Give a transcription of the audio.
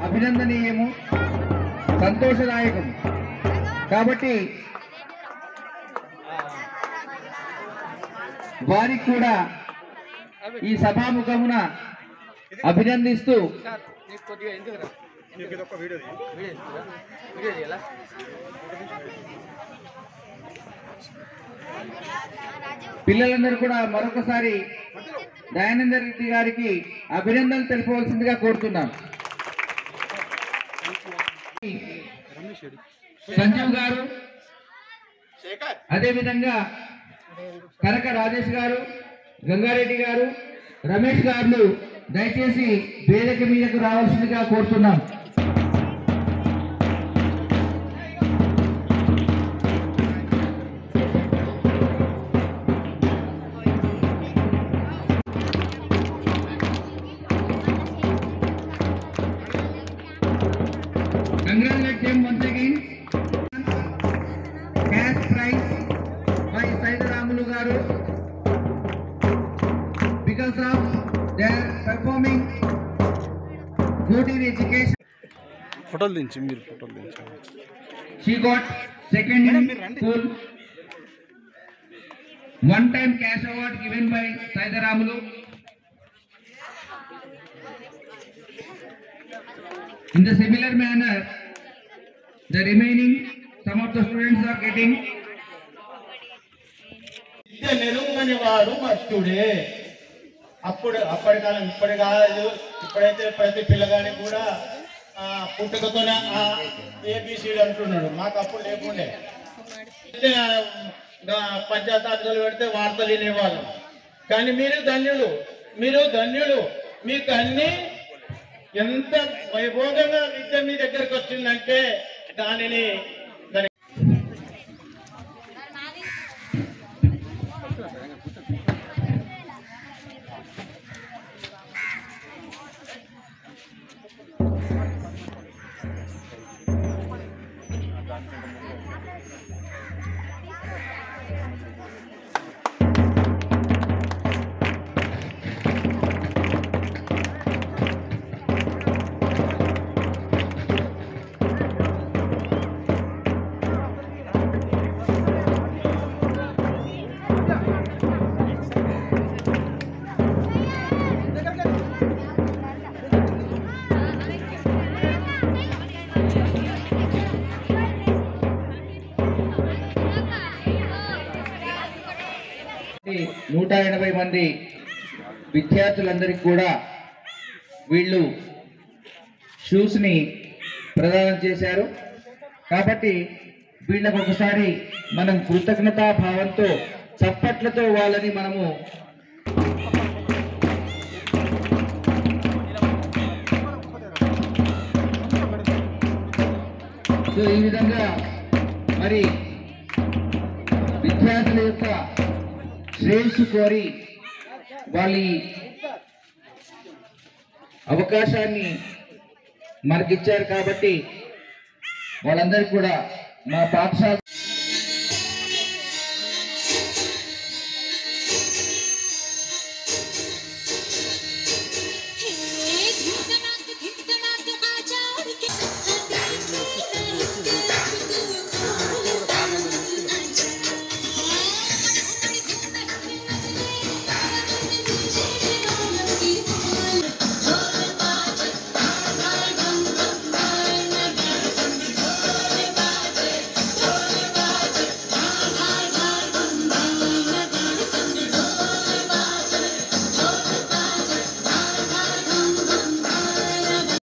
అభినందనీయము, సంతోషదాయకం. కాబట్టి వారికి కూడా ఈ సభాముఖమున అభినందిస్తూ పిల్లలందరూ కూడా మరొకసారి దయానంద రెడ్డి గారికి అభినందనలు తెలుపవలసిందిగా కోరుతున్నాం. సంజీవ్ గారు, అదేవిధంగా కనక రాజేష్ గారు, గంగారెడ్డి గారు, రమేష్ గారు దయచేసి వేదిక మీదకు రావాల్సిందిగా కోరుతున్నాం. Congratulate them once again. Cash prize by Saidaramulu Garu because of their performing good in education. She got second in school. One-time cash award given by Saidaramulu. In the similar manner, the remaining some of the students are getting. నెరుంగని వాడు మత్తుడే. అప్పటి కాలం ఇప్పటి కాదు. ఇప్పుడైతే ప్రతి పిల్లగానికి కూడా పుట్టుకతోనే A B C D అంటున్నాడు. మాకు అప్పుడు లేకుండే. పంచాయతీలు పెడితే వార్తలు వినేవాళ్ళం. కానీ మీరు ధన్యులు. మీకు అన్ని ఎంత వైభోగంగా విద్య మీ దగ్గరకు వచ్చిందంటే దానిని నూట 80 మంది విద్యార్థులందరికీ కూడా వీళ్ళు షూస్ ని ప్రదానం చేశారు. కాబట్టి వీళ్ళకు ఒకసారి మనం కృతజ్ఞతా భావంతో చప్పట్లతో వాళ్ళని మనము ఈ విధంగా మరి విద్యార్థుల యొక్క శ్రేయస్సు కోరి వాళ్ళ అవకాశాన్ని మనకిచ్చారు. కాబట్టి వాళ్ళందరికీ కూడా మా పాఠశాల